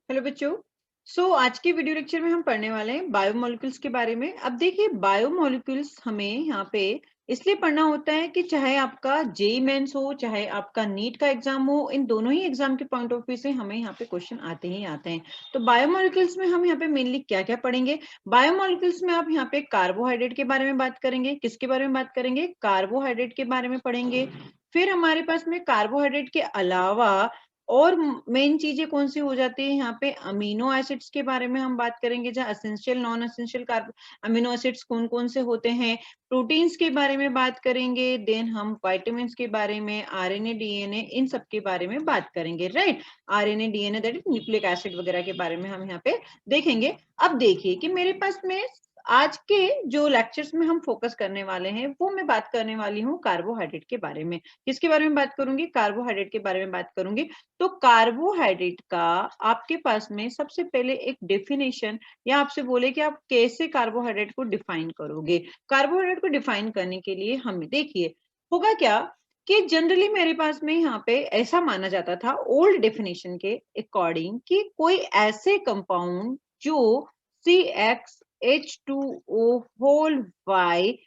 Hello बच्चों। आज के वीडियो लेक्चर में हम पढ़ने वाले हैं बायोमोलिक्यूल्स के बारे में। अब देखिए, बायोमोलिक्यूल्स हमें यहाँ पे इसलिए पढ़ना होता है कि चाहे आपका जेई मेंस हो, चाहे आपका नीट का एग्जाम हो, इन दोनों ही एग्जाम के पॉइंट ऑफ व्यू से हमें यहाँ पे क्वेश्चन आते ही आते हैं। तो बायोमोलिक्यूल्स में हम यहाँ पे मेनली क्या क्या पढ़ेंगे? बायोमोलिक्यूल्स में आप यहाँ पे कार्बोहाइड्रेट के बारे में बात करेंगे। किसके बारे में बात करेंगे? कार्बोहाइड्रेट के बारे में पढ़ेंगे। फिर हमारे पास में कार्बोहाइड्रेट के अलावा और मेन चीजें कौन सी हो जाती है? यहाँ पे अमीनो एसिड्स के बारे में हम बात करेंगे, जहाँ essential non essential amino acids कौन कौन से होते हैं। प्रोटीन्स के बारे में बात करेंगे। देन हम विटामिन्स के बारे में, आरएनए डीएनए, इन सब के बारे में बात करेंगे। Right, RNA DNA that is nucleic acid वगैरह के बारे में हम यहाँ पे देखेंगे। अब देखिए कि मेरे पास में आज के जो लेक्चर्स में हम फोकस करने वाले हैं वो मैं बात करने वाली हूँ कार्बोहाइड्रेट के बारे में। किसके बारे में बात करूंगी? कार्बोहाइड्रेट के बारे में बात करूंगी। तो कार्बोहाइड्रेट का आपके पास में सबसे पहले एक डेफिनेशन, या आपसे बोले कि आप कैसे कार्बोहाइड्रेट को डिफाइन करोगे। कार्बोहाइड्रेट को डिफाइन करने के लिए हमें देखिए होगा क्या कि जनरली मेरे पास में यहाँ पे ऐसा माना जाता था ओल्ड डेफिनेशन के अकॉर्डिंग कि कोई ऐसे कंपाउंड जो CxH2O whole y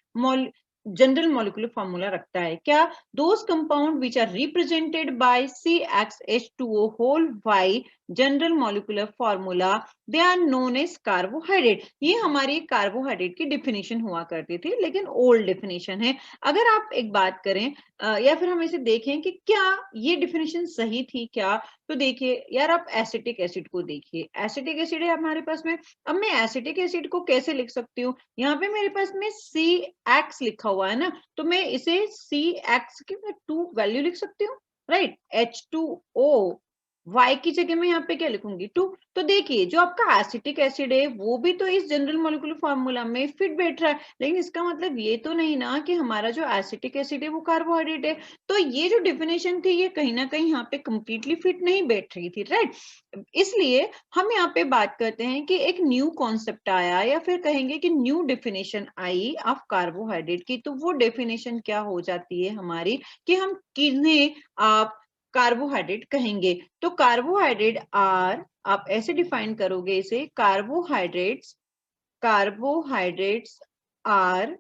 general molecular formula रखता है। क्या? those compound which are represented by CxH2O whole Y general molecular formula, they are known as carbohydrate. ये हमारी कार्बोहाइड्रेट की डिफिनेशन हुआ करती थी, लेकिन ओल्ड डिफिनेशन है। अगर आप एक बात करें या फिर हम इसे देखें कि क्या ये डिफिनेशन सही थी क्या, तो देखिए यार, आप एसिटिक एसिड को देखिए। एसिटिक एसिड है हमारे पास में। अब मैं एसिटिक एसिड को कैसे लिख सकती हूँ? यहाँ पे मेरे पास में CX लिखा हुआ है ना, तो मैं इसे CX की मैं 2 वैल्यू लिख सकती हूँ। राइट, H2O Y की जगह में यहाँ पे क्या लिखूंगी? 2। तो देखिए, जो आपका एसिटिक एसिड है वो भी तो इस जनरल मॉलिक्यूलर फार्मूला में फिट बैठ रहा है, लेकिन इसका मतलब ये तो नहीं ना कि हमारा जो एसिटिक एसिड है वो कार्बोहाइड्रेट है। तो ये जो डिफिनेशन थी ये कहीं ना कहीं यहाँ पे कंप्लीटली फिट नहीं बैठ रही थी। राइट, इसलिए हम यहाँ पे बात करते हैं कि एक न्यू कॉन्सेप्ट आया, या फिर कहेंगे कि new definition I of carbohydrate की। तो वो डेफिनेशन क्या हो जाती है हमारी कि हम किन्हें आप कार्बोहाइड्रेट कहेंगे। तो कार्बोहाइड्रेट आर, आप ऐसे डिफाइन करोगे इसे, carbohydrates are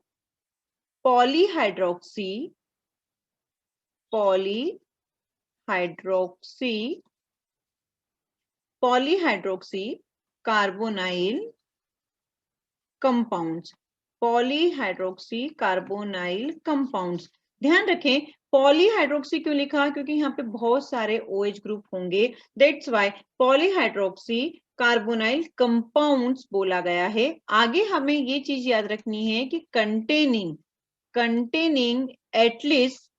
polyhydroxy carbonyl compounds. Polyhydroxy carbonyl compounds. ध्यान रखें, पॉलीहाइड्रोक्सी क्यों लिखा? क्योंकि यहाँ पे बहुत सारे OH ग्रुप होंगे, that's why polyhydroxy carbonyl compounds बोला गया है। आगे हमें ये चीज याद रखनी है कि कंटेनिंग एटलीस्ट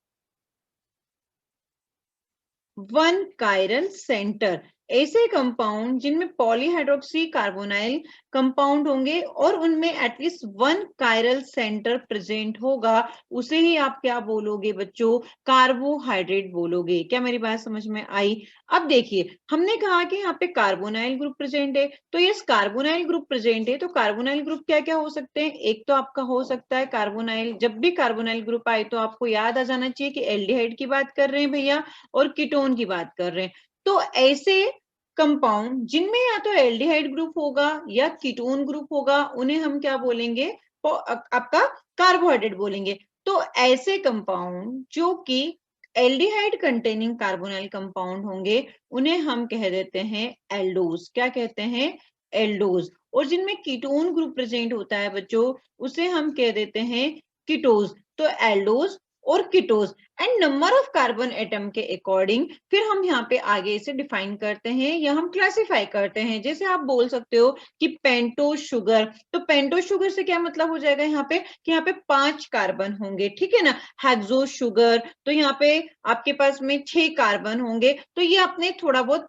1 कायरल सेंटर, ऐसे कंपाउंड जिनमें पॉलीहाइड्रोक्सी कार्बोनाइल कंपाउंड होंगे और उनमें एटलीस्ट 1 कायरल सेंटर प्रेजेंट होगा, उसे ही आप क्या बोलोगे बच्चों? कार्बोहाइड्रेट बोलोगे। क्या मेरी बात समझ में आई? अब देखिए, हमने कहा कि यहाँ पे कार्बोनाइल ग्रुप प्रेजेंट है, तो ये कार्बोनाइल ग्रुप प्रेजेंट है, तो कार्बोनाइल ग्रुप क्या क्या हो सकते हैं? एक तो आपका हो सकता है कार्बोनाइल, जब भी कार्बोनाइल ग्रुप आए तो आपको याद आ जाना चाहिए कि एल्डिहाइड की बात कर रहे हैं भैया और कीटोन की बात कर रहे हैं। तो ऐसे कंपाउंड जिनमें या तो एल्डिहाइड ग्रुप होगा या कीटोन ग्रुप होगा, उन्हें हम क्या बोलेंगे? आपका कार्बोहाइड्रेट बोलेंगे। तो ऐसे कंपाउंड जो कि एल्डिहाइड कंटेनिंग कार्बोनाइल कंपाउंड होंगे, उन्हें हम कह देते हैं एल्डोज। क्या कहते हैं? एल्डोज। और जिनमें कीटोन ग्रुप प्रेजेंट होता है बच्चों, उसे हम कह देते हैं कीटोज। तो एल्डोज और कीटोज and number of carbon atom के अकॉर्डिंग फिर हम यहाँ पे आगे इसे डिफाइन करते हैं या हम क्लासिफाई करते हैं। जैसे आप बोल सकते हो कि पेंटोज शुगर, तो पेंटोज शुगर से क्या मतलब हो जाएगा यहाँ पे कि यहाँ पे 5 कार्बन होंगे, ठीक है ना। हेक्सोज शुगर, तो यहाँ पे आपके पास में 6 कार्बन होंगे। तो ये आपने थोड़ा बहुत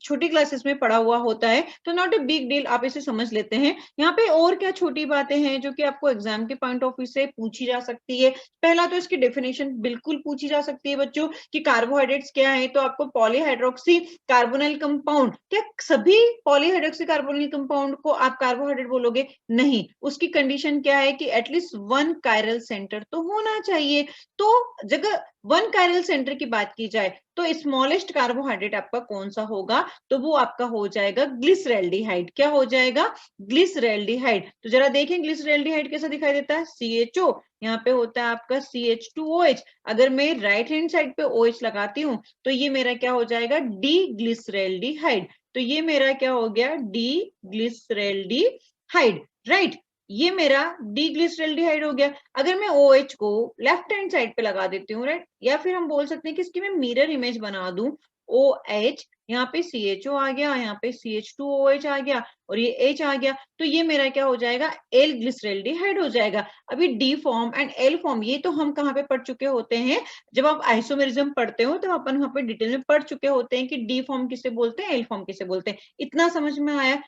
छोटी क्लासेस में पढ़ा हुआ होता है, तो नॉट ए बिग डील, आप इसे समझ लेते हैं। यहाँ पे और क्या छोटी बातें हैं जो कि आपको एग्जाम के पॉइंट ऑफ व्यू से पूछी जा सकती है? पहला तो इसकी डेफिनेशन बिल्कुल पूछी जा सकती है बच्चों कि कार्बोहाइड्रेट्स क्या है, तो आपको पॉलीहाइड्रोक्सी कार्बोनाइल कंपाउंड, क्या सभी पॉलीहाइड्रोक्सी कार्बोनाइल कंपाउंड को आप कार्बोहाइड्रेट बोलोगे? नहीं, उसकी कंडीशन क्या है कि एटलीस्ट 1 कायरल सेंटर तो होना चाहिए। तो जगह 1 कायरल सेंटर की बात की जाए तो स्मॉलेस्ट कार्बोहाइड्रेट आपका कौन सा होगा? तो वो आपका हो जाएगा ग्लिसरैल्डिहाइड। क्या हो जाएगा? ग्लिसरैल्डिहाइड। तो जरा देखें ग्लिसरैल्डिहाइड कैसा दिखाई देता है, CHO, यहाँ पे होता है आपका CH2OH। अगर मैं राइट हैंड साइड पे OH लगाती हूँ तो ये मेरा क्या हो जाएगा? D glyceraldehyde. तो ये मेरा क्या हो गया? D glyceraldehyde, right. ये मेरा डीग्लिसरैल्डिहाइड हो गया। अगर मैं OH को लेफ्ट हैंड साइड पे लगा देती हूँ, राइट, या फिर हम बोल सकते हैं कि इसकी मैं मिरर इमेज बना दूं, OH, यहाँ पे CHO आ गया, यहाँ पे CH2OH आ गया और ये H आ गया, तो ये मेरा क्या हो जाएगा? एल ग्लिसरैल्डिहाइड हो जाएगा। अभी D form and L form ये तो हम कहाँ पे पढ़ चुके होते हैं? जब आप आइसोमेरिज्म पढ़ते हो तो अपन वहां पे डिटेल में पढ़ चुके होते हैं कि डी फॉर्म किसे बोलते हैं, एल फॉर्म किसे बोलते हैं। इतना समझ में आया?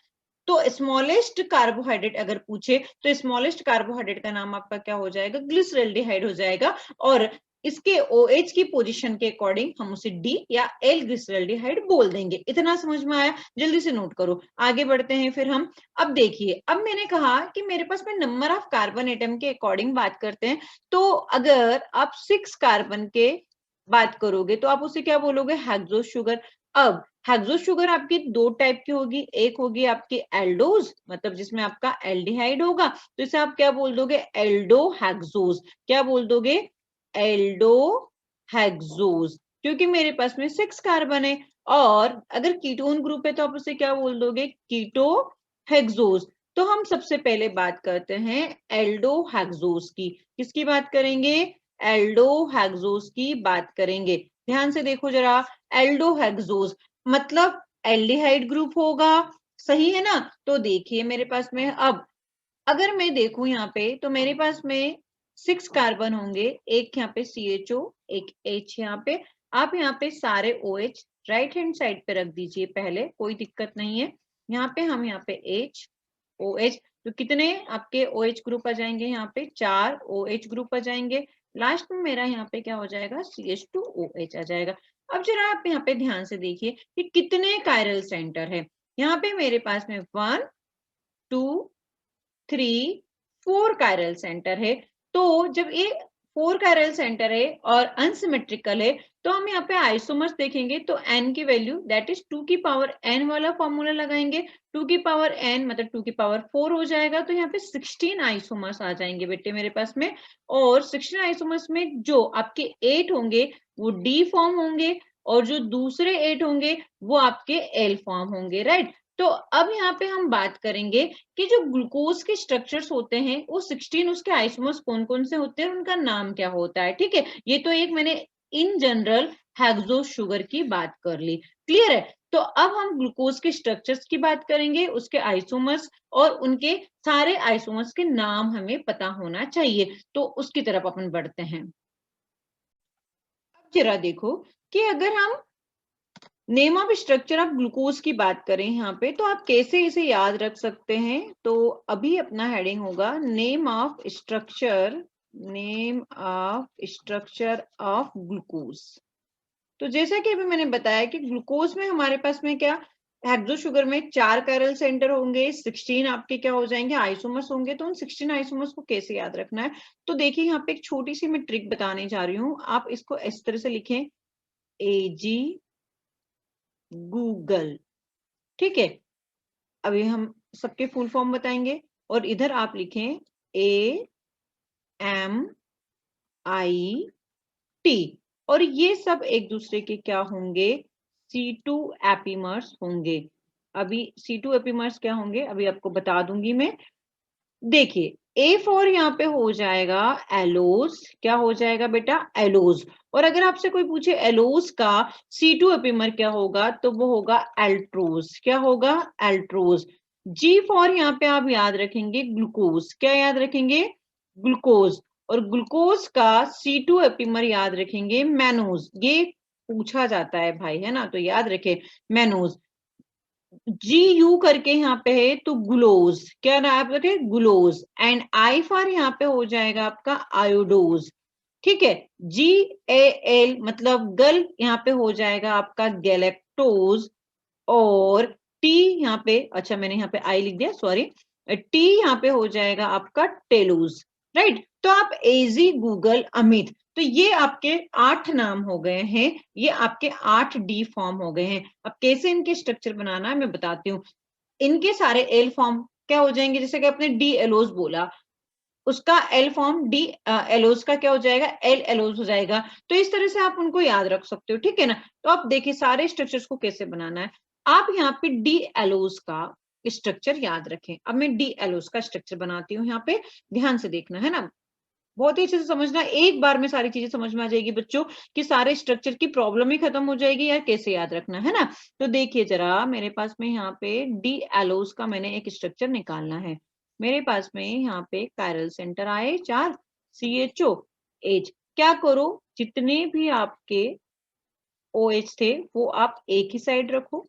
तो स्मॉलेस्ट कार्बोहाइड्रेट अगर पूछे तो स्मॉलेस्ट कार्बोहाइड्रेट का नाम आपका क्या हो जाएगा? ग्लिसरैल्डिहाइड हो जाएगा। और इसके OH की पोजीशन के अकॉर्डिंग हम उसे डी या एल ग्लिसरैल्डिहाइड बोल देंगे। इतना समझ में आया? जल्दी से नोट करो। आगे बढ़ते हैं फिर हम। अब देखिए, अब मैंने कहा कि मेरे पास में नंबर ऑफ कार्बन एटम के अकॉर्डिंग बात करते हैं। तो अगर आप 6 कार्बन के बात करोगे तो आप उसे क्या बोलोगे? Hexose sugar. अब हेक्सोस शुगर आपकी दो टाइप की होगी, एक होगी आपकी एल्डोज, मतलब जिसमें आपका एल्डिहाइड होगा, तो इसे आप क्या बोल दोगे? Aldo hexose. क्या बोल दोगे? एल्डो हेक्सोस, क्योंकि मेरे पास में 6 कार्बन है। और अगर कीटोन ग्रुप है तो आप उसे क्या बोल दोगे? कीटो हेक्सोस। तो हम सबसे पहले बात करते हैं एल्डो हेक्सोस की। किसकी बात करेंगे? एल्डो हेक्सोस की बात करेंगे। ध्यान से देखो जरा, एल्डो हेक्सोस मतलब एल्डिहाइड ग्रुप होगा, सही है ना? तो देखिए मेरे पास में, अब अगर मैं देखूं यहाँ पे तो मेरे पास में 6 कार्बन होंगे, एक यहाँ पे CHO, एक H यहाँ पे। आप यहाँ पे सारे OH राइट हैंड साइड पे रख दीजिए पहले, कोई दिक्कत नहीं है। यहाँ पे हम यहाँ पे H OH, तो कितने आपके OH ग्रुप आ जाएंगे? यहाँ पे 4 OH ग्रुप आ जाएंगे। लास्ट में मेरा यहाँ पे क्या हो जाएगा? CH2OH आ जाएगा। अब जरा आप यहाँ पे ध्यान से देखिए कि कितने कायरल सेंटर है। यहाँ पे मेरे पास में 1 2 3 4 कायरल सेंटर है। तो जब ये 4 कायरल सेंटर है और अनसिमेट्रिकल है तो हम यहाँ पे आइसोमर्स देखेंगे तो n की वैल्यू दैट इज 2 की पावर n वाला फॉर्मूला लगाएंगे। 2 की पावर n मतलब 2 की पावर 4 हो जाएगा, तो यहाँ पे 16 आइसोमर्स आ जाएंगे बेटे मेरे पास में। और 16 आइसोमर्स में जो आपके 8 होंगे वो D फॉर्म होंगे और जो दूसरे 8 होंगे वो आपके L फॉर्म होंगे, राइट। तो अब यहाँ पे हम बात करेंगे कि जो ग्लूकोज के स्ट्रक्चर्स होते हैं वो 16 उसके आइसोमर्स कौन कौन से होते हैं, उनका नाम क्या होता है, ठीक है। ये तो एक मैंने इन जनरल हेक्सोस शुगर की बात कर ली, क्लियर है। तो अब हम ग्लूकोज के स्ट्रक्चर्स की बात करेंगे, उसके आइसोमर्स और उनके सारे आइसोमर्स के नाम हमें पता होना चाहिए। तो उसकी तरफ अपन बढ़ते हैं। अब जरा देखो कि अगर हम name of structure of glucose की बात करें यहाँ पे तो आप कैसे इसे याद रख सकते हैं। तो अभी अपना हेडिंग होगा name of structure, name of structure of glucose. तो जैसा कि अभी मैंने बताया कि ग्लूकोज में हमारे पास में क्या, हेक्सो शुगर में 4 कायरल सेंटर होंगे, 16 आपके क्या हो जाएंगे? आइसोमर्स होंगे। तो उन 16 आइसोमर्स को कैसे याद रखना है? तो देखिए यहाँ पे एक छोटी सी मैं ट्रिक बताने जा रही हूँ। आप इसको इस तरह से लिखें, AG गूगल, ठीक है। अभी हम सबके फुल फॉर्म बताएंगे और इधर आप लिखें AMIT, और ये सब एक दूसरे के क्या होंगे? C2 एपिमर्स होंगे। अभी C2 एपिमर्स क्या होंगे अभी आपको बता दूंगी मैं। देखिए A4 यहाँ पे हो जाएगा एलोज। क्या हो जाएगा बेटा? एलोज। और अगर आपसे कोई पूछे एलोज का C2 एपिमर क्या होगा तो वो होगा एल्ट्रोज। क्या होगा? एल्ट्रोज। G4 यहाँ पे आप याद रखेंगे ग्लूकोज। क्या याद रखेंगे? ग्लूकोज। और ग्लूकोज का C2 एपिमर याद रखेंगे मैनोज। ये पूछा जाता है भाई, है ना, तो याद रखे मैनोज। GU करके यहाँ पे है तो ग्लूकोज। क्या ना आप रखे? ग्लूकोज। एंड I फॉर यहाँ पे हो जाएगा आपका आयोडोज, ठीक है। GAL मतलब गल, यहाँ पे हो जाएगा आपका गैलेक्टोज। और T यहाँ पे, अच्छा मैंने यहाँ पे I लिख दिया, सॉरी। T यहाँ पे हो जाएगा आपका टेलोज, राइट। तो आप AZ गूगल अमित, तो ये आपके 8 नाम हो गए हैं, ये आपके 8 डी फॉर्म हो गए हैं। अब कैसे इनके स्ट्रक्चर बनाना है मैं बताती हूँ। इनके सारे एल फॉर्म क्या हो जाएंगे, जैसे कि आपने डी एलोज बोला, उसका एल फॉर्म डी एलोज का क्या हो जाएगा, एल एलोज हो जाएगा। तो इस तरह से आप उनको याद रख सकते हो, ठीक है ना। तो आप देखिए सारे स्ट्रक्चर्स को कैसे बनाना है। आप यहाँ पे डी एलोज का स्ट्रक्चर याद रखें। अब मैं डी एलोज का स्ट्रक्चर बनाती हूँ, यहाँ पे ध्यान से देखना है ना, बहुत ही अच्छे से समझना, एक बार में सारी चीजें समझ में आ जाएगी बच्चों कि सारे स्ट्रक्चर की प्रॉब्लम ही खत्म हो जाएगी यार, कैसे याद रखना है ना। तो देखिए जरा, मेरे पास में यहाँ पे डी एलोज का मैंने एक स्ट्रक्चर निकालना है। मेरे पास में यहाँ पे कायरल सेंटर आए 4, CHO एच, क्या करो, जितने भी आपके OH थे वो आप एक ही साइड रखो,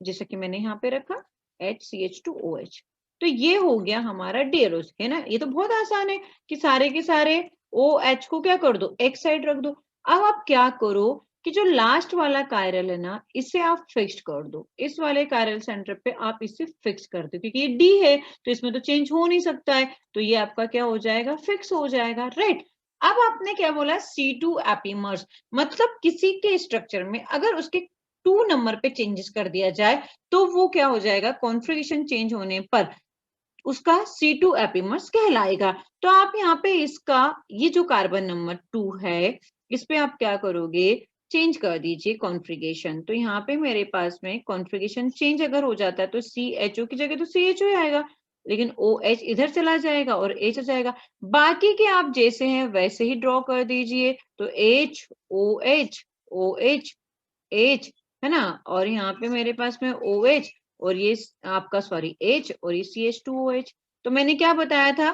जैसे कि मैंने यहाँ पे रखा HCH2OH। तो ये हो गया हमारा डेरोस, है ना। ये तो बहुत आसान है कि सारे के सारे OH को क्या कर दो, एक साइड रख दो। अब आप क्या करो कि जो लास्ट वाला कायरल है ना, इसे आप फिक्स्ड कर दो, इस वाले कायरल सेंटर पे आप इसे फिक्स कर दो, क्योंकि ये डी है तो इसमें तो चेंज हो नहीं सकता है, तो ये आपका क्या हो जाएगा, फिक्स हो जाएगा, राइट। अब आपने क्या बोला, C2 एपीमर्स, मतलब किसी के स्ट्रक्चर में अगर उसके 2 नंबर पे चेंजेस कर दिया जाए तो वो क्या हो जाएगा, कॉन्फ़िगरेशन चेंज होने पर उसका C2 एपीमर्स कहलाएगा। तो आप यहाँ पे इसका ये जो कार्बन नंबर 2 है, इस पे आप क्या करोगे, चेंज कर दीजिए कॉन्फ़िगरेशन। तो यहाँ पे मेरे पास में कॉन्फ़िगरेशन चेंज अगर हो जाता है तो CHO की जगह तो CHO आएगा, लेकिन OH इधर चला जाएगा और H आ जाएगा। बाकी के आप जैसे हैं वैसे ही ड्रॉ कर दीजिए। तो H OH OH H, है ना, और यहाँ पे मेरे पास में OH और ये आपका सॉरी H और ये CH2OH। तो मैंने क्या बताया था,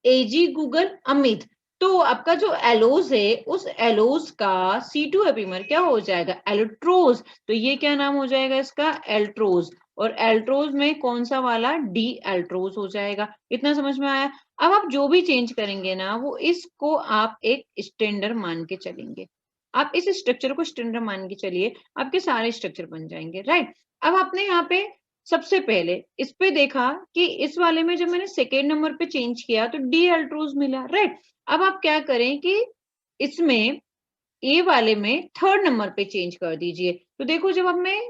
AG गूगल अमित। तो आपका जो एलोज है उस एलोज का C2 एपिमर क्या हो जाएगा, एल्ट्रोज। तो ये क्या नाम हो जाएगा इसका, एल्ट्रोज। और एल्ट्रोज में कौन सा वाला, डी एल्ट्रोज हो जाएगा। इतना समझ में आया। अब आप जो भी चेंज करेंगे ना, वो इसको आप एक स्टैंडर्ड मान के चलेंगे। आप इस स्ट्रक्चर को स्टैंडर्ड मान के चलिए, आपके सारे स्ट्रक्चर बन जाएंगे, राइट। अब आपने यहाँ पे सबसे पहले इस पे देखा कि इस वाले में जब मैंने सेकेंड नंबर पे चेंज किया तो डी अल्ट्रोज मिला, राइट। अब आप क्या करें कि इसमें ए वाले में थर्ड नंबर पे चेंज कर दीजिए। तो देखो जब अब मैं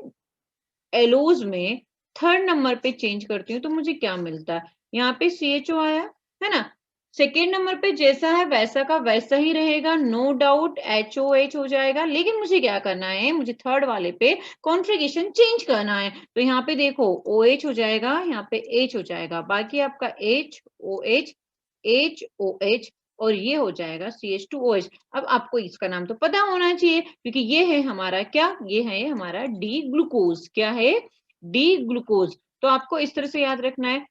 एलोज में थर्ड नंबर पे चेंज करती हूँ तो मुझे क्या मिलता है, यहाँ पे CHO आया, है ना। सेकेंड नंबर पे जैसा है वैसा का वैसा ही रहेगा, नो डाउट HOH हो जाएगा। लेकिन मुझे क्या करना है, मुझे थर्ड वाले पे कॉन्फ़िगरेशन चेंज करना है। तो यहाँ पे देखो OH हो जाएगा, यहाँ पे H हो जाएगा, बाकी आपका HOH HOH और ये हो जाएगा CH2OH। अब आपको इसका नाम तो पता होना चाहिए, क्योंकि ये है हमारा क्या, ये है हमारा डी ग्लूकोज। क्या है, डी ग्लूकोज। तो आपको इस तरह से याद रखना है।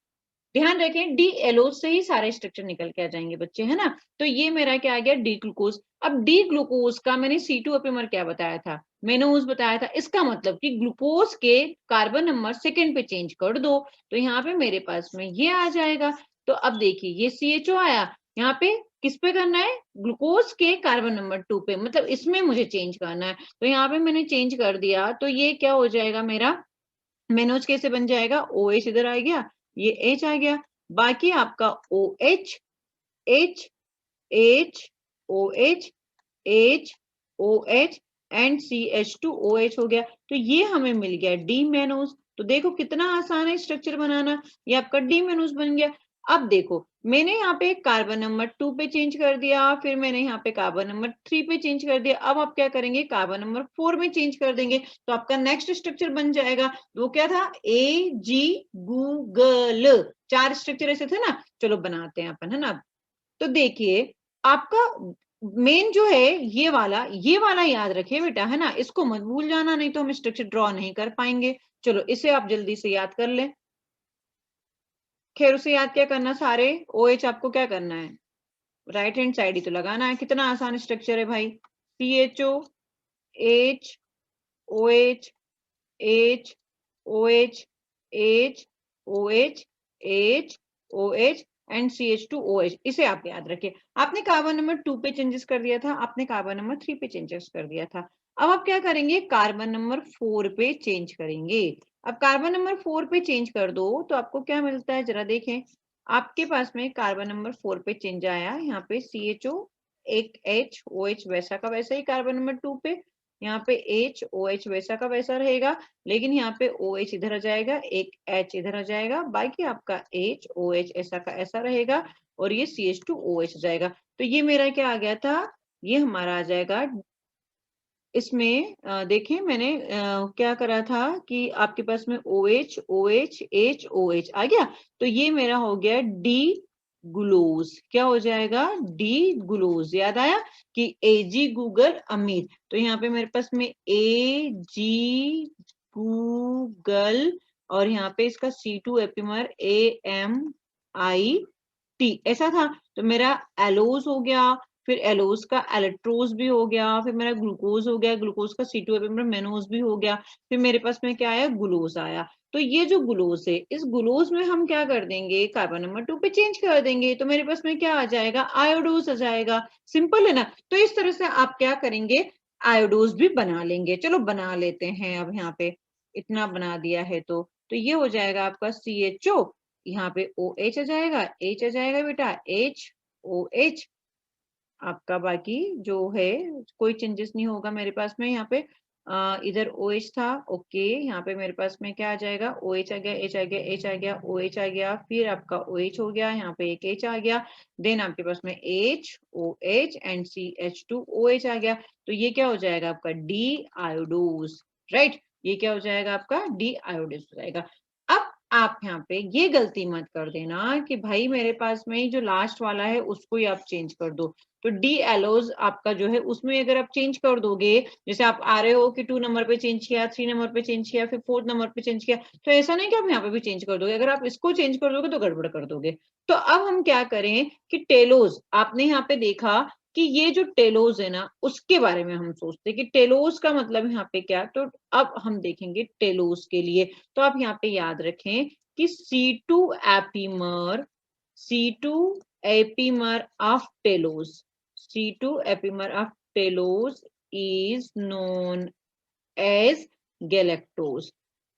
ध्यान रखें डी एलोज से ही सारे स्ट्रक्चर निकल के आ जाएंगे बच्चे, है ना। तो ये मेरा क्या आ गया, डी ग्लूकोज। अब डी ग्लूकोज का मैंने C2 एपिमर क्या बताया था, मेनोज बताया था। इसका मतलब कि ग्लूकोज के कार्बन नंबर सेकंड पे चेंज कर दो, तो यहाँ पे मेरे पास में ये आ जाएगा। तो अब देखिए ये CHO आया, यहाँ पे किस पे करना है, ग्लूकोज के कार्बन नंबर 2 पे, मतलब इसमें मुझे चेंज करना है। तो यहाँ पे मैंने चेंज कर दिया, तो ये क्या हो जाएगा मेरा, मेनोज कैसे बन जाएगा, OH इधर आ गया, ये H आ गया, बाकी आपका OH H H OH H OH and CH2OH हो गया। तो ये हमें मिल गया डी मेनोज। तो देखो कितना आसान है स्ट्रक्चर बनाना, ये आपका डी मेनोज बन गया। अब देखो मैंने यहाँ पे कार्बन नंबर 2 पे चेंज कर दिया, फिर मैंने यहाँ पे कार्बन नंबर 3 पे चेंज कर दिया। अब आप क्या करेंगे, कार्बन नंबर 4 में चेंज कर देंगे, तो आपका नेक्स्ट स्ट्रक्चर बन जाएगा। वो क्या था, AG गूगल। 4 स्ट्रक्चर ऐसे थे ना, चलो बनाते हैं अपन, है ना। तो देखिए आपका मेन जो है ये वाला याद रखिए बेटा, है ना, इसको मत भूल जाना, नहीं तो हम स्ट्रक्चर ड्रॉ नहीं कर पाएंगे। चलो इसे आप जल्दी से याद कर लें। खैर उसे याद क्या करना, सारे OH आपको क्या करना है, राइट हैंड साइड ही तो लगाना है। कितना आसान स्ट्रक्चर है भाई, CHO H OH H OH H OH H OH and CH2OH। इसे आप याद रखिए। आपने कार्बन नंबर 2 पे चेंजेस कर दिया था, आपने कार्बन नंबर 3 पे चेंजेस कर दिया था। अब आप क्या करेंगे, कार्बन नंबर 4 पे चेंज करेंगे। अब कार्बन नंबर 4 पे चेंज कर दो तो आपको क्या मिलता है, जरा देखें। आपके पास में कार्बन नंबर 4 पे चेंज आया, यहाँ पे CHO एक H OH वैसा का वैसा ही कार्बन नंबर 2 पे, यहाँ पे H OH वैसा का वैसा रहेगा, लेकिन यहाँ पे OH इधर आ जाएगा, एक H इधर आ जाएगा, बाकी आपका H OH ऐसा का ऐसा रहेगा और ये CH2OH जाएगा। तो ये मेरा क्या आ गया था, ये हमारा आ जाएगा इसमें देखिए मैंने क्या करा था कि आपके पास में OH OH H OH आ गया, तो ये मेरा हो गया डी ग्लूकोज। क्या हो जाएगा, डी ग्लूकोज। याद आया कि AG गूगल अमित, तो यहाँ पे मेरे पास में AG गूगल और यहाँ पे इसका C2 एपिमर AMIT ऐसा था, तो मेरा एलोज हो गया, फिर एलोज का एलेक्ट्रोज भी हो गया, फिर मेरा ग्लूकोज हो गया, ग्लूकोज का C2 एपिमर मेनोज भी हो गया, फिर मेरे पास में क्या आया, ग्लूकोज आया। तो ये जो ग्लूकोज है, इस ग्लूकोज में हम क्या कर देंगे, कार्बन नंबर 2 पे चेंज कर देंगे, तो मेरे पास में क्या आ जाएगा, आयोडोज आ जाएगा। सिंपल है ना। तो इस तरह से आप क्या करेंगे, आयोडोज भी बना लेंगे। चलो बना लेते हैं। अब यहाँ पे इतना बना दिया है तो ये हो जाएगा आपका CHO, यहाँ पे OH आ जाएगा, H आ जाएगा बेटा, HOH आपका। बाकी जो है कोई चेंजेस नहीं होगा मेरे पास में। यहाँ पे इधर OH था, ओके, यहाँ पे मेरे पास में क्या आ जाएगा, OH आ गया, H आ गया, H आ गया, OH आ गया, फिर आपका OH हो गया, यहाँ पे एक H आ गया, देन आपके पास में HOH एंड CH2OH आ गया। तो ये क्या हो जाएगा आपका, डी आयोडोज, राइट। ये क्या हो जाएगा आपका, डी आयोडोज हो जाएगा। अब आप यहाँ पे ये गलती मत कर देना कि भाई मेरे पास में जो लास्ट वाला है उसको ही आप चेंज कर दो। तो डी एलोज आपका जो है उसमें अगर आप चेंज कर दोगे, जैसे आप आ रहे हो कि 2 नंबर पे चेंज किया, 3 नंबर पे चेंज किया, फिर 4 नंबर पे चेंज किया, तो ऐसा नहीं कि आप यहाँ पे भी चेंज कर दोगे। अगर आप इसको चेंज कर दोगे तो गड़बड़ कर दोगे। तो अब हम क्या करें कि टेलोज, आपने यहाँ पे देखा कि ये जो टेलोज है ना, उसके बारे में हम सोचते हैं कि टेलोज का मतलब यहाँ पे क्या। तो अब हम देखेंगे टेलोज के लिए। तो आप यहाँ पे याद रखें कि C2 epimer, C2 epimer of telos, C2 epimer of telos is known as galactose।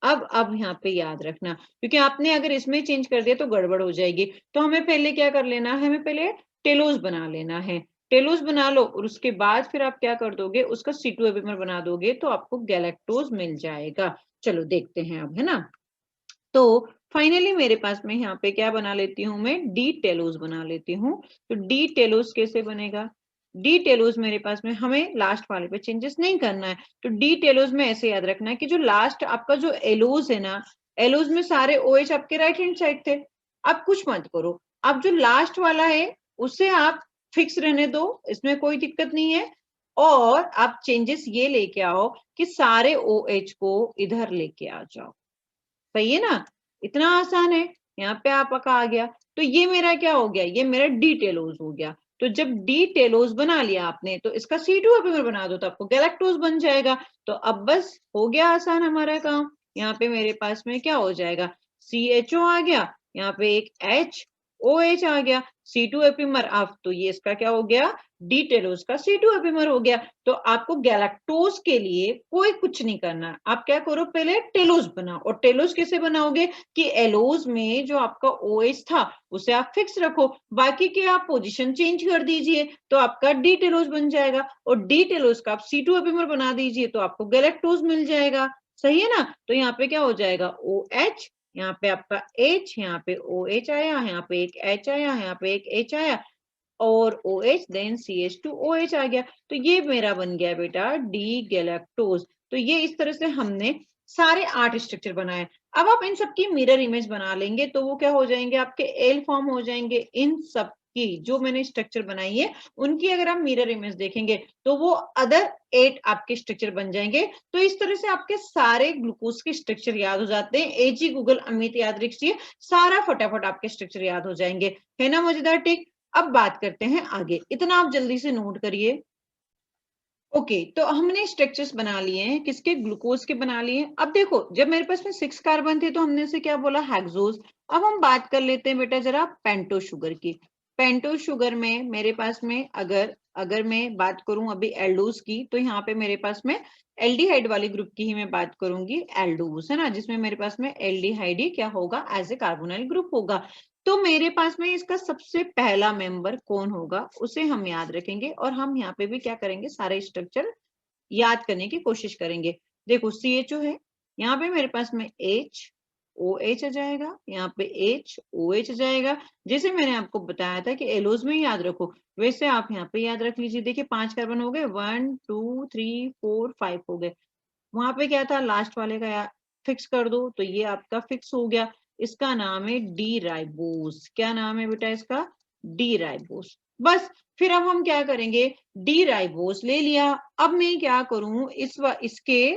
अब यहाँ पे याद रखना, क्योंकि आपने अगर इसमें चेंज कर दिया तो गड़बड़ हो जाएगी। तो हमें पहले क्या कर लेना है, हमें पहले टेलोस बना लेना है। टेलोस बना लो और उसके बाद फिर आप क्या कर दोगे, उसका C2 एपिमर बना दोगे तो आपको गैलेक्टोज मिल जाएगा। चलो देखते हैं अब, है ना। तो फाइनली मेरे पास में यहाँ पे क्या बना लेती हूँ, मैं डी टेलोस बना लेती हूँ। तो डी टेलोस कैसे बनेगा, डी टेलोस मेरे पास में, हमें लास्ट वाले पे चेंजेस नहीं करना है। तो डी टेलोस में ऐसे याद रखना है कि जो लास्ट आपका जो एलोज है ना, एलोज में सारे OH आपके राइट हैंड साइड थे। अब कुछ मत करो, अब जो लास्ट वाला है उसे आप फिक्स रहने दो, इसमें कोई दिक्कत नहीं है। और आप चेंजेस ये लेके आओ कि सारे OH को इधर लेके आ जाओ। सही है ना, इतना आसान है। यहाँ पे आपका आ गया, तो ये मेरा क्या हो गया, ये मेरा डी टेलोज हो गया। तो जब डी टेलोज बना लिया आपने तो इसका C2 एपिमर बना दो तो आपको गैलेक्टोज बन जाएगा। तो अब बस हो गया आसान हमारा काम। यहाँ पे मेरे पास में क्या हो जाएगा, CHO आ गया, यहाँ पे एक HOH आ गया, C2 एपिमर ऑफ, तो ये इसका क्या हो गया, डी टेलोज का C2 एपिमर हो गया। तो आपको गैलेक्टोज के लिए कोई कुछ नहीं करना, आप क्या करो, पहले टेलोज बनाओ। और टेलोज कैसे बनाओगे कि एलोज में जो आपका OH था उसे आप फिक्स रखो, बाकी के आप पोजीशन चेंज कर दीजिए तो आपका डी टेलोज बन जाएगा। और डी टेलोज का आप C2 एपिमर बना दीजिए तो आपको गैलेक्टोज मिल जाएगा। सही है ना। तो यहाँ पे क्या हो जाएगा, OH, यहाँ पे आपका H, यहाँ पे OH आया, यहाँ पे एक H आया, यहाँ पे एक H आया और OH देन CH2OH आ गया। तो ये मेरा बन गया बेटा डी गैलेक्टोज। तो ये इस तरह से हमने सारे 8 स्ट्रक्चर बनाए। अब आप इन सबकी मिरर इमेज बना लेंगे तो वो क्या हो जाएंगे, आपके एल फॉर्म हो जाएंगे। इन सब की जो मैंने स्ट्रक्चर बनाई है उनकी अगर आप मिरर इमेज देखेंगे तो वो अदर 8 आपके स्ट्रक्चर बन जाएंगे। तो इस तरह से आपके सारे ग्लूकोज के स्ट्रक्चर याद हो जाते हैं। AG गूगल अमित याद रखिए, सारा फटाफट आपके स्ट्रक्चर याद हो जाएंगे। है ना मजेदार, ठीक। अब बात करते हैं आगे, इतना आप जल्दी से नोट करिए। ओके, तो हमने स्ट्रक्चर्स बना लिए हैं, किसके, ग्लूकोज के बना लिए हैं। अब देखो जब मेरे पास में 6 कार्बन थे तो हमने इसे क्या बोला, हेक्सोज। अब हम बात कर लेते हैं बेटा जरा पेंटो शुगर की। पेंटो शुगर में मेरे पास में अगर अगर मैं बात करूं अभी एल्डोज की, तो यहाँ पे मेरे पास में एल्डिहाइड वाले ग्रुप की ही मैं बात करूंगी, एल्डोज है ना, जिसमें मेरे पास में एल्डिहाइड ही क्या होगा, एज ए कार्बोनाइल ग्रुप होगा। तो मेरे पास में इसका सबसे पहला मेंबर कौन होगा उसे हम याद रखेंगे, और हम यहाँ पे भी क्या करेंगे, सारे स्ट्रक्चर याद करने की कोशिश करेंगे। देखो CHO है, यहाँ पे मेरे पास में HOH आ जाएगा, यहाँ पे HOH आ जाएगा। जैसे मैंने आपको बताया था कि एलोज में याद रखो, वैसे आप यहाँ पे याद रख लीजिए। देखिए 5 कार्बन हो गए, 1 2 3 4 5 हो गए। वहां पे क्या था, लास्ट वाले का फिक्स कर दो, तो ये आपका फिक्स हो गया। इसका नाम है डी राइबोस। क्या नाम है बेटा इसका, डी राइबोस। बस फिर अब हम क्या करेंगे, डी राइबोस ले लिया। अब मैं क्या करूं, इसके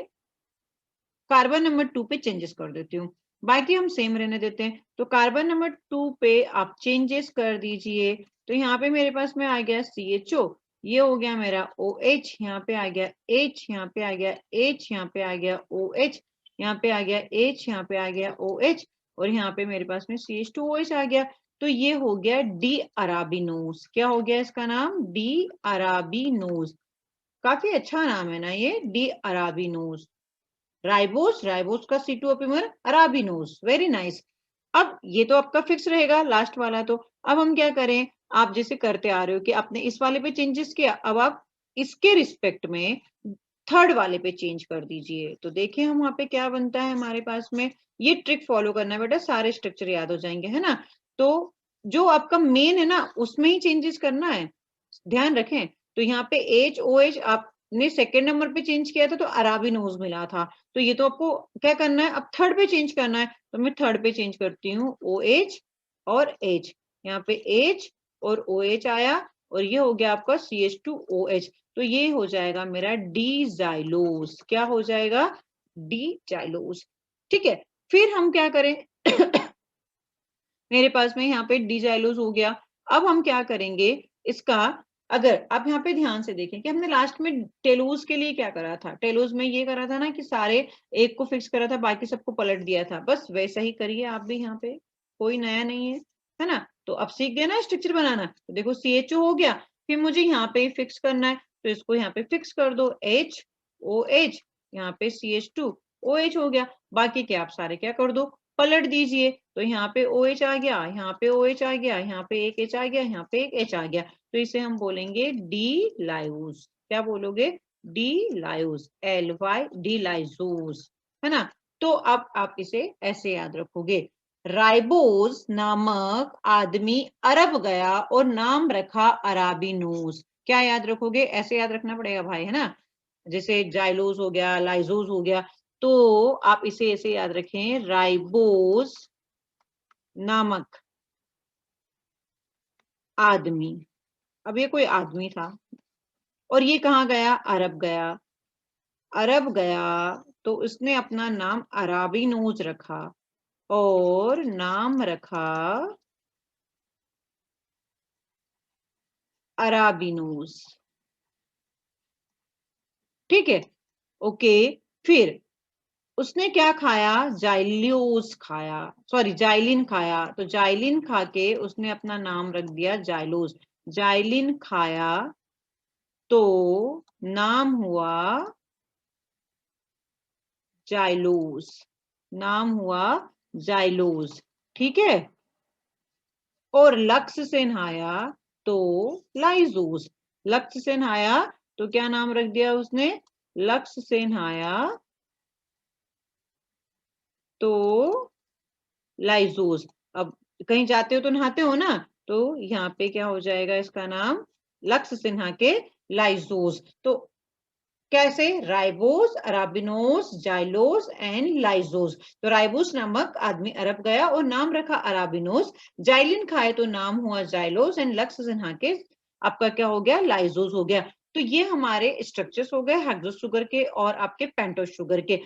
कार्बन नंबर 2 पे चेंजेस कर देती हूँ, बाकी हम सेम रहने देते हैं। तो कार्बन नंबर 2 पे आप चेंजेस कर दीजिए। तो यहाँ पे मेरे पास में आ गया CHO, ये हो गया मेरा OH, यहाँ पे आ गया H, यहाँ पे आ गया H, यहाँ पे आ गया OH, यहाँ पे आ गया H, यहाँ पे आ गया OH, और यहाँ पे मेरे पास में CH2OH आ गया। तो ये हो गया डी अराबिनोस। क्या हो गया इसका नाम, डी अराबिनोस। काफी अच्छा नाम है ना ये, डी अराबिनोस। राइबोस, राइबोस का C2 अपीमर अराबिनोस, वेरी नाइस। अब ये तो आपका फिक्स रहेगा लास्ट वाला। तो अब हम क्या करें, आप जैसे करते आ रहे हो कि आपने इस वाले पे चेंजेस किया, अब आप इसके रिस्पेक्ट में थर्ड वाले पे चेंज कर दीजिए। तो देखिए हम वहां पे क्या बनता है हमारे पास में, ये ट्रिक फॉलो करना है बेटा, सारे स्ट्रक्चर याद हो जाएंगे, है ना। तो जो आपका मेन है ना उसमें ही चेंजेस करना है, ध्यान रखें। तो यहाँ पे HOH आपने सेकेंड नंबर पे चेंज किया था तो अराबिनोज मिला था, तो ये तो आपको क्या करना है, अब थर्ड पे चेंज करना है। तो मैं थर्ड पे चेंज करती हूँ, OH और H, यहाँ पे H और OH आया, और ये हो गया आपका CH2OH। तो ये हो जाएगा मेरा डी जाइलोस। क्या हो जाएगा, डी जाइलोस। ठीक है, फिर हम क्या करें मेरे पास में यहाँ पे डी जाइलोस हो गया। अब हम क्या करेंगे इसका, अगर आप यहाँ पे ध्यान से देखें कि हमने लास्ट में टेलोज के लिए क्या करा था, टेलोज में ये करा था ना कि सारे एक को फिक्स करा था, बाकी सबको पलट दिया था। बस वैसा ही करिए आप भी यहाँ पे, कोई नया नहीं है ना। तो अब सीख गए ना स्ट्रक्चर बनाना। तो देखो CHO हो गया, फिर मुझे यहाँ पे फिक्स करना है, तो इसको यहाँ पे फिक्स कर दो, HOH, यहाँ पे CH2OH हो गया। बाकी क्या आप सारे क्या कर दो, पलट दीजिए। तो यहाँ पे OH आ गया, यहाँ पे OH आ गया, यहाँ पे एक H आ गया, यहाँ पे एक H आ गया। तो इसे हम बोलेंगे डी लाइोस। क्या बोलोगे, डी लाइोस, LY, डी लाइजोस, है ना। तो अब आप इसे ऐसे याद रखोगे, राइबोस नामक आदमी अरब गया और नाम रखा अराबिनोस। क्या याद रखोगे, ऐसे याद रखना पड़ेगा भाई, है ना। जैसे जाइलोस हो गया, लाइजोस हो गया, तो आप इसे ऐसे याद रखें, राइबोस नामक आदमी। अब ये कोई आदमी था और ये कहाँ गया, अरब गया। अरब गया तो उसने अपना नाम अराबिनोज रखा और नाम रखा अराबिनोज। ठीक है, ओके। फिर उसने क्या खाया, जाइलियोस खाया, सॉरी जाइलिन खाया। तो जाइलिन खा के उसने अपना नाम रख दिया जाइलोस। जाइलिन खाया तो नाम हुआ जाइलोस, नाम हुआ जाइलोस। ठीक है, और लक्ष्य से नहाया तो लाइजोस। लक्ष्य से नहाया तो क्या नाम रख दिया उसने, लक्ष्य से नहाया तो लाइजोस। अब कहीं जाते हो तो नहाते हो ना, तो यहाँ पे क्या हो जाएगा इसका नाम, लक्ष्य से नहा के लाइजोस। तो कैसे, राइबोस, अराबिनोस, जाइलोस एंड लाइजोस। तो राइबोस नामक आदमी अरब गया और नाम रखा अराबिनोस। जाइलिन खाए तो नाम हुआ जाइलोस एंड लक्ष्य से नहा के आपका क्या हो गया, लाइजोस हो गया। तो ये हमारे स्ट्रक्चर्स हो गए हेक्सोस शुगर के और आपके पेंटोस शुगर के।